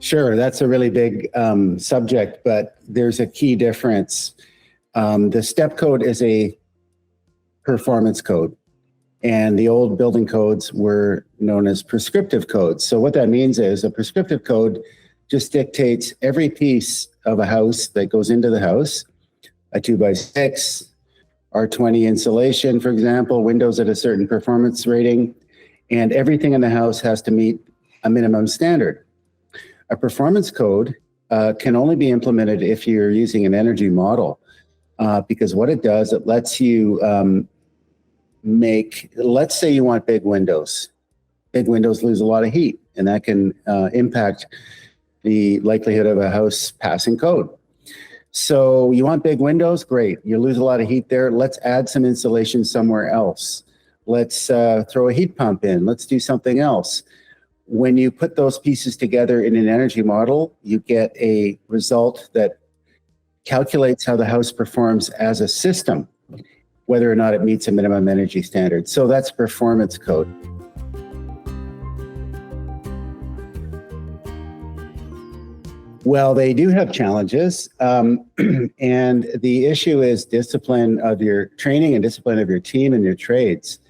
Sure, that's a really big subject, but there's a key difference. The step code is a performance code, and the old building codes were known as prescriptive codes. So what that means is a prescriptive code just dictates every piece of a house that goes into the house, a 2x6, R20 insulation, for example, windows at a certain performance rating, and everything in the house has to meet a minimum standard. A performance code can only be implemented if you're using an energy model, because what it does, it lets you let's say you want big windows. Big windows lose a lot of heat, and that can impact the likelihood of a house passing code. So you want big windows? Great. You lose a lot of heat there. Let's add some insulation somewhere else. Let's throw a heat pump in. Let's do something else. When you put those pieces together in an energy model, you get a result that calculates how the house performs as a system, whether or not it meets a minimum energy standard. So that's performance code. Well, they do have challenges. And the issue is discipline of your training and discipline of your team and your trades.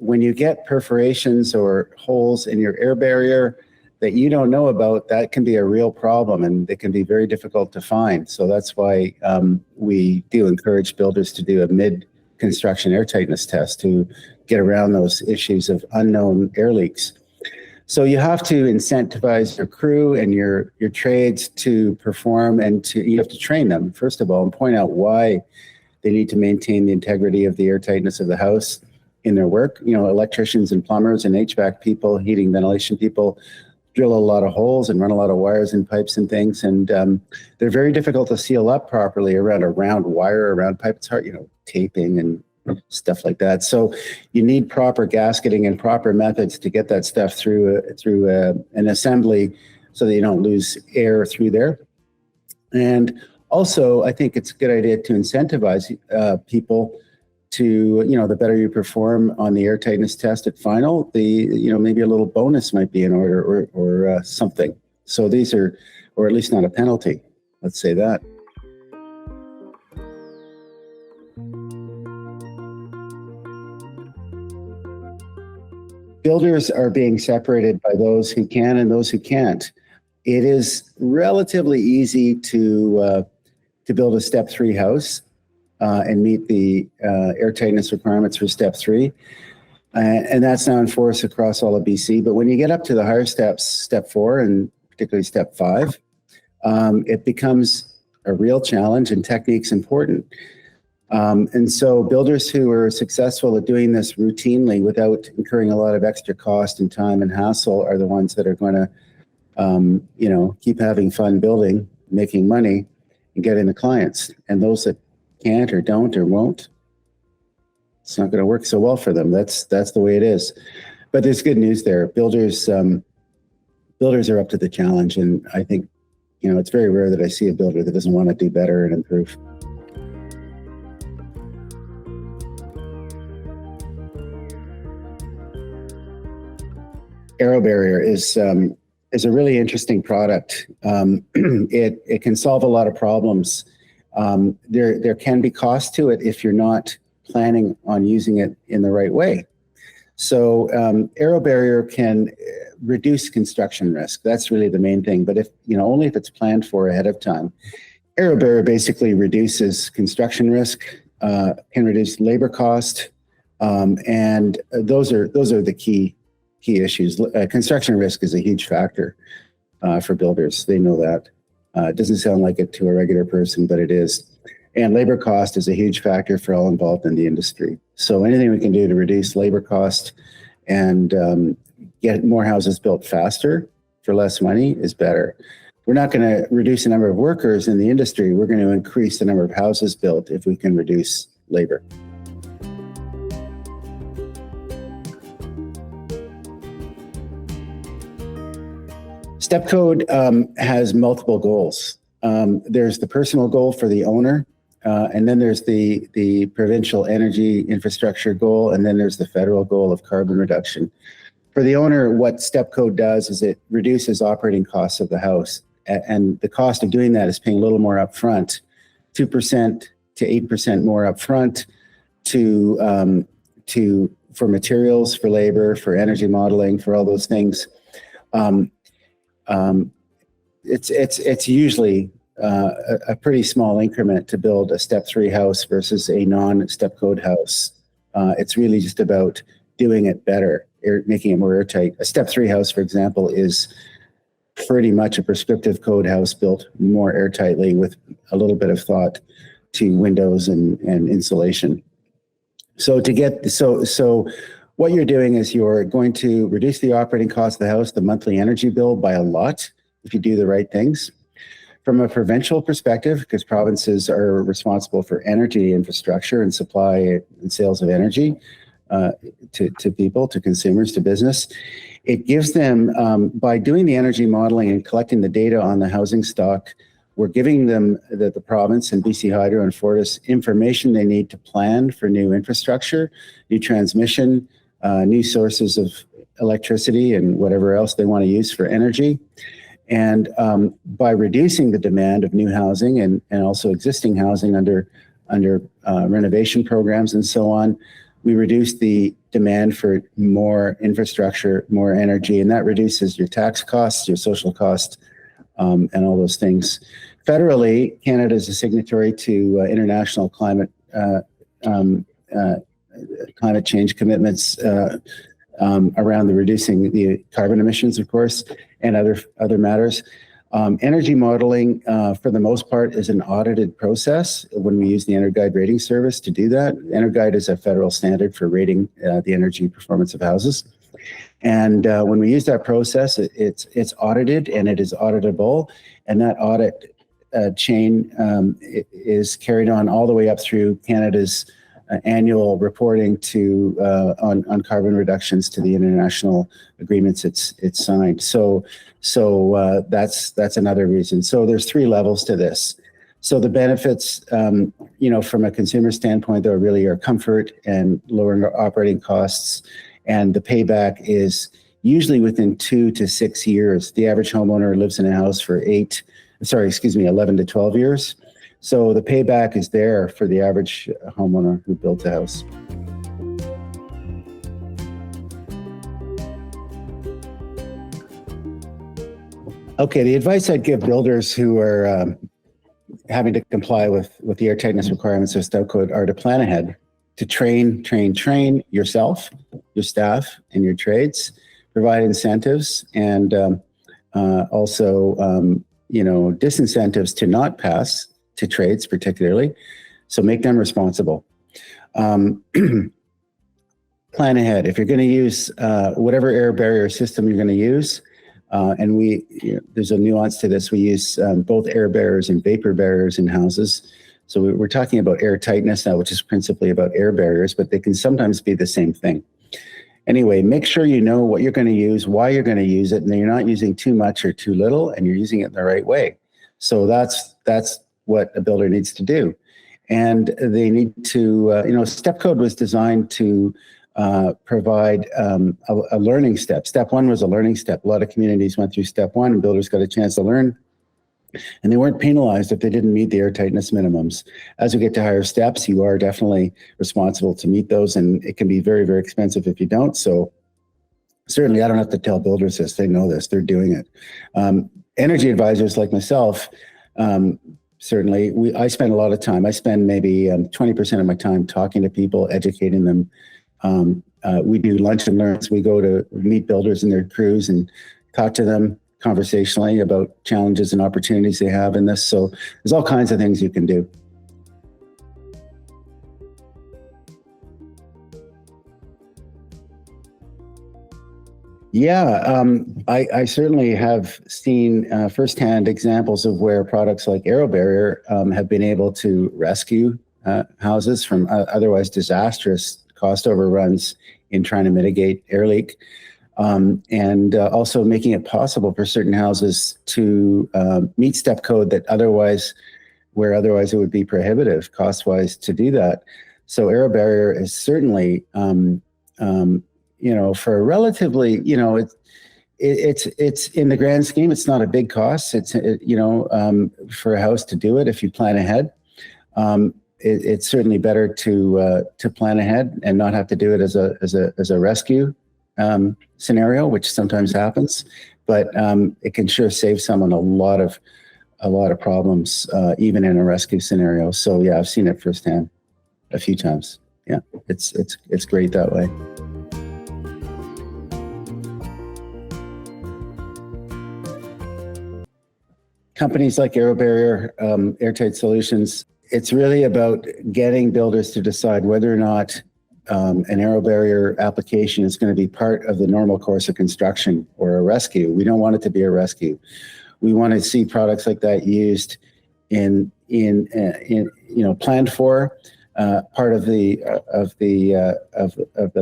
When you get perforations or holes in your air barrier that you don't know about, that can be a real problem, and it can be very difficult to find. So that's why we do encourage builders to do a mid-construction air tightness test to get around those issues of unknown air leaks. So you have to incentivize your crew and your trades to perform, and you have to train them, first of all, and point out why they need to maintain the integrity of the air tightness of the house in their work. You know, electricians and plumbers and HVAC people, heating, ventilation people, drill a lot of holes and run a lot of wires and pipes and things. And they're very difficult to seal up properly around a round wire, around pipe. It's hard, taping and stuff like that. So you need proper gasketing and proper methods to get that stuff through an assembly so that you don't lose air through there. And also, I think it's a good idea to incentivize people to, the better you perform on the air tightness test at final, maybe a little bonus might be in order or something. So these are, or at least not a penalty. Let's say that. Builders are being separated by those who can and those who can't. It is relatively easy to build a step 3 house and meet the air tightness requirements for step 3. And that's now enforced across all of BC. But when you get up to the higher steps, step 4 and particularly step 5, it becomes a real challenge, and technique's important. And so builders who are successful at doing this routinely without incurring a lot of extra cost and time and hassle are the ones that are going to, keep having fun building, making money, and getting the clients. And those that can't or don't or won't, it's not going to work so well for them. That's the way it is. But there's good news there. Builders are up to the challenge, and I think, it's very rare that I see a builder that doesn't want to do better and improve. AeroBarrier is a really interesting product. It can solve a lot of problems. There can be cost to it if you're not planning on using it in the right way. So AeroBarrier can reduce construction risk. That's really the main thing. But only if it's planned for ahead of time. AeroBarrier basically reduces construction risk, can reduce labor cost, and those are the key issues. Construction risk is a huge factor for builders. They know that. It doesn't sound like it to a regular person, but it is. And labor cost is a huge factor for all involved in the industry. So anything we can do to reduce labor cost and get more houses built faster for less money is better. We're not going to reduce the number of workers in the industry. We're going to increase the number of houses built if we can reduce labor. Step code has multiple goals. There's the personal goal for the owner, and then there's the provincial energy infrastructure goal, and then there's the federal goal of carbon reduction. For the owner, what step code does is it reduces operating costs of the house. And the cost of doing that is paying a little more upfront, 2% to 8% more upfront for materials, for labor, for energy modeling, for all those things. It's usually a pretty small increment to build a step 3 house versus a non-step code house. It's really just about doing it better, making it more airtight. A step 3 house, for example, is pretty much a prescriptive code house built more airtightly with a little bit of thought to windows and insulation. So what you're doing is you're going to reduce the operating cost of the house, the monthly energy bill, by a lot if you do the right things. From a provincial perspective, because provinces are responsible for energy infrastructure and supply and sales of energy to people, to consumers, to business, it gives them, by doing the energy modeling and collecting the data on the housing stock, we're giving them, the province and BC Hydro and Fortis, information they need to plan for new infrastructure, new transmission, new sources of electricity and whatever else they want to use for energy. And by reducing the demand of new housing and also existing housing under renovation programs and so on, we reduce the demand for more infrastructure, more energy, and that reduces your tax costs, your social costs, and all those things. Federally, Canada is a signatory to international climate change commitments around the reducing the carbon emissions, of course, and other matters. Energy modeling, for the most part, is an audited process when we use the EnerGuide rating service to do that. EnerGuide is a federal standard for rating the energy performance of houses. And when we use that process, it's audited and it is auditable. And that audit chain is carried on all the way up through Canada's annual reporting to on carbon reductions to the international agreements it's signed. So that's another reason. So there's 3 levels to this. So the benefits, from a consumer standpoint, though, really are comfort and lowering our operating costs, and the payback is usually within 2 to 6 years. The average homeowner lives in a house for 11 to 12 years. So the payback is there for the average homeowner who built a house. Okay, the advice I'd give builders who are having to comply with the airtightness requirements of step code are to plan ahead, to train yourself, your staff, and your trades, provide incentives, and also disincentives to not pass, to trades particularly. So make them responsible. Plan ahead. If you're going to use whatever air barrier system you're going to use, and there's a nuance to this. We use both air barriers and vapor barriers in houses. So we're talking about air tightness now, which is principally about air barriers, but they can sometimes be the same thing. Anyway, make sure you know what you're going to use, why you're going to use it, and you're not using too much or too little, and you're using it in the right way. So that's what a builder needs to do. And they need to, step code was designed to provide a learning step. Step 1 was a learning step. A lot of communities went through step 1 and builders got a chance to learn. And they weren't penalized if they didn't meet the airtightness minimums. As we get to higher steps, you are definitely responsible to meet those, and it can be very, very expensive if you don't. So certainly I don't have to tell builders this. They know this. They're doing it. Energy advisors like myself, certainly, I spend a lot of time. I spend maybe 20% of my time talking to people, educating them. We do lunch and learns. We go to meet builders and their crews and talk to them conversationally about challenges and opportunities they have in this. So there's all kinds of things you can do. Yeah, I certainly have seen firsthand examples of where products like AeroBarrier have been able to rescue houses from otherwise disastrous cost overruns in trying to mitigate air leak, and also making it possible for certain houses to meet step code where otherwise it would be prohibitive cost-wise to do that. So AeroBarrier is certainly for a relatively, it's in the grand scheme, it's not a big cost. For a house to do it, if you plan ahead, it's certainly better to plan ahead and not have to do it as a rescue scenario, which sometimes happens. But it can sure save someone a lot of problems, even in a rescue scenario. So yeah, I've seen it firsthand a few times. Yeah, it's great that way. Companies like AeroBarrier, Airtight Solutions, it's really about getting builders to decide whether or not an AeroBarrier application is going to be part of the normal course of construction or a rescue. We don't want it to be a rescue. We want to see products like that used in planned for part of the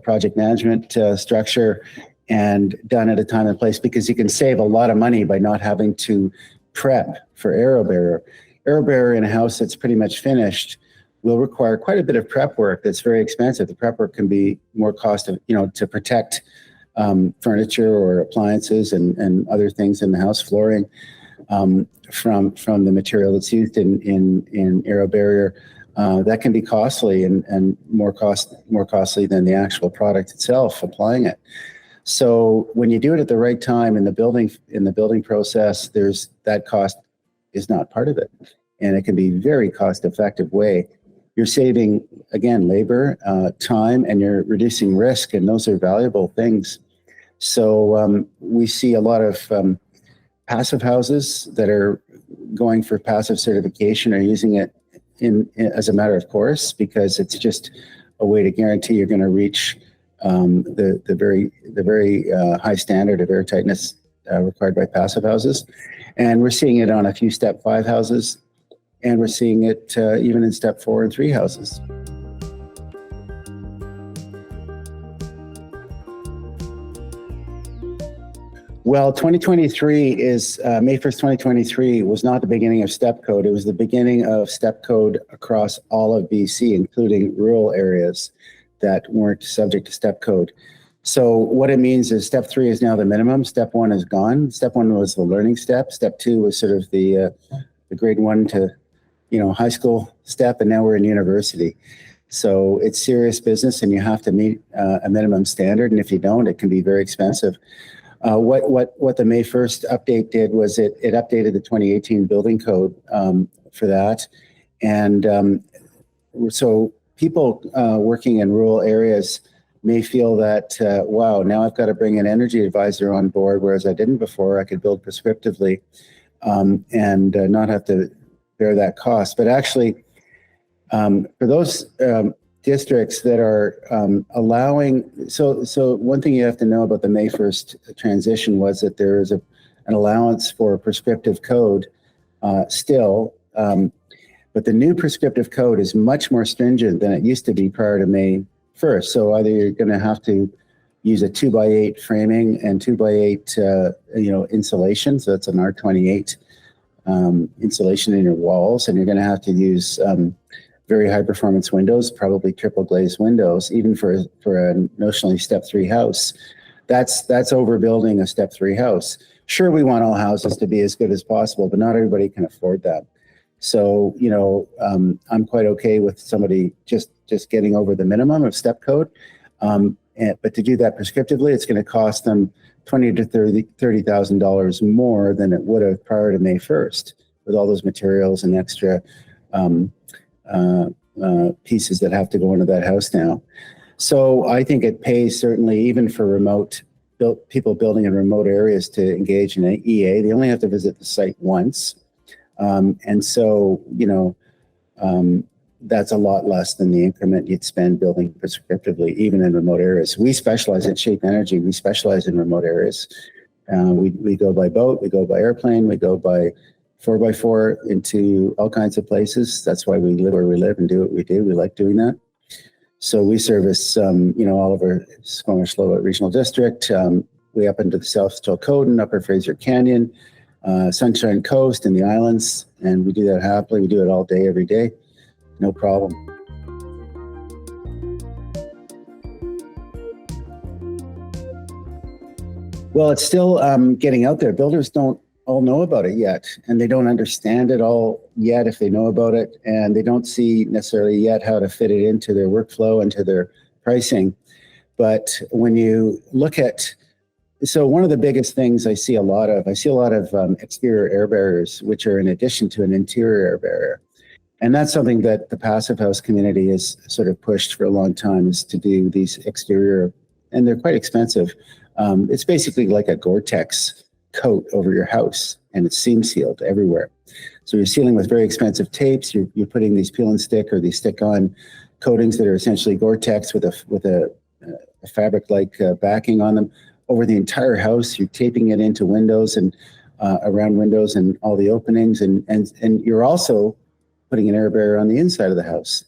project management structure, and done at a time and place, because you can save a lot of money by not having to prep for AeroBarrier. AeroBarrier in a house that's pretty much finished will require quite a bit of prep work that's very expensive. The prep work can be more costly, to protect furniture or appliances and other things in the house, flooring, from the material that's used in AeroBarrier. That can be costly and more costly than the actual product itself, applying it. So when you do it at the right time in the building process, that cost is not part of it, and it can be very cost-effective way. You're saving, again, labor, time, and you're reducing risk, and those are valuable things. So we see a lot of passive houses that are going for passive certification are using it as a matter of course, because it's just a way to guarantee you're going to reach the very high standard of airtightness required by passive houses. And we're seeing it on a few step 5 houses, and we're seeing it even in step 4 and 3 houses. Well, 2023 is May 1st, 2023 was not the beginning of step code. It was the beginning of step code across all of BC, including rural areas that weren't subject to step code. So what it means is step 3 is now the minimum. Step 1 is gone. Step 1 was the learning step. Step 2 was sort of the grade 1 to high school step, and now we're in university. So it's serious business, and you have to meet a minimum standard. And if you don't, it can be very expensive. What the May 1st update did was it updated the 2018 building code for that. And so people working in rural areas may feel that, wow, now I've got to bring an energy advisor on board, whereas I didn't before. I could build prescriptively and not have to bear that cost. But actually, for those districts that are allowing, so one thing you have to know about the May 1st transition was that there is an allowance for prescriptive code still, but the new prescriptive code is much more stringent than it used to be prior to May 1st. So either you're going to have to use a 2x8 framing and 2x8 insulation, so that's an R28 insulation in your walls, and you're going to have to use very high performance windows, probably triple glazed windows, even for a notionally step 3 house. That's overbuilding a step 3 house. Sure, we want all houses to be as good as possible, but not everybody can afford that. So, I'm quite okay with somebody just getting over the minimum of step code. But to do that prescriptively, it's going to cost them $20,000 to $30,000 more than it would have prior to May 1st, with all those materials and extra pieces that have to go into that house now. So I think it pays certainly even for people building in remote areas to engage in an EA. They only have to visit the site once. And so, that's a lot less than the increment you'd spend building prescriptively, even in remote areas. We specialize at Shape Energy. We specialize in remote areas. We go by boat, we go by airplane, we go by 4x4 into all kinds of places. That's why we live where we live and do what we do. We like doing that. So we service, all over Squamish-Lillooet Regional District, way up into the South Chilcotin, Upper Fraser Canyon, Sunshine Coast and the islands. And we do that happily. We do it all day, every day. No problem. Well, it's still getting out there. Builders don't all know about it yet, and they don't understand it all yet if they know about it, and they don't see necessarily yet how to fit it into their workflow, into their pricing. But when you look at, so one of the biggest things I see a lot of exterior air barriers, which are in addition to an interior air barrier. And that's something that the passive house community has sort of pushed for a long time, is to do these exterior, and they're quite expensive. It's basically like a Gore-Tex coat over your house, and it's seam sealed everywhere. So you're sealing with very expensive tapes. You're putting these peel and stick or these stick-on coatings that are essentially Gore-Tex with a fabric-like backing on them over the entire house. You're taping it into windows and around windows and all the openings, and you're also putting an air barrier on the inside of the house.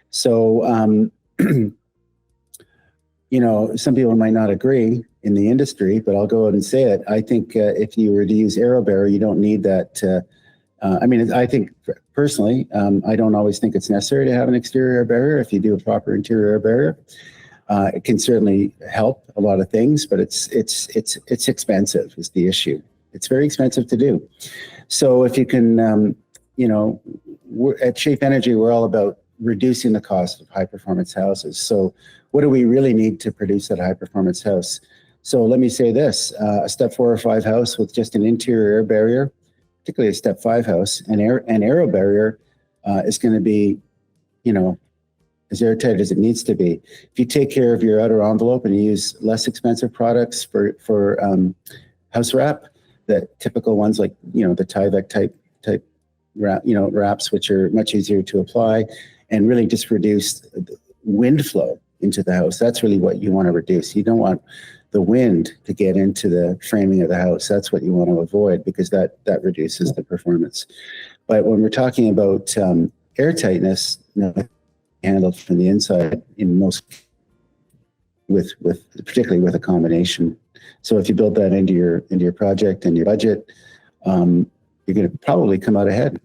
So, you know, some people might not agree in the industry, but I'll go out and say it. I think if you were to use aero barrier, you don't need that. I mean, I think personally, I don't always think it's necessary to have an exterior air barrier. If you do a proper interior air barrier, it can certainly help a lot of things, but it's expensive is the issue. It's very expensive to do. So if you can, you know, at Shape Energy, we're all about reducing the cost of high performance houses. So what do we really need to produce that high performance house? So let me say this, a step 4 or 5 house with just an interior air barrier, particularly a step 5 house, an aero barrier is going to be, you know, as airtight as it needs to be. If you take care of your outer envelope and you use less expensive products for house wrap, the typical ones like, you know, the Tyvek type wrap, you know, wraps, which are much easier to apply, and really just reduce wind flow into the house. That's really what you want to reduce. You don't want the wind to get into the framing of the house. That's what you want to avoid, because that reduces the performance. But when we're talking about airtightness, you know, handled from the inside in most, particularly with a combination. So if you build that into your project and your budget, you're going to probably come out ahead.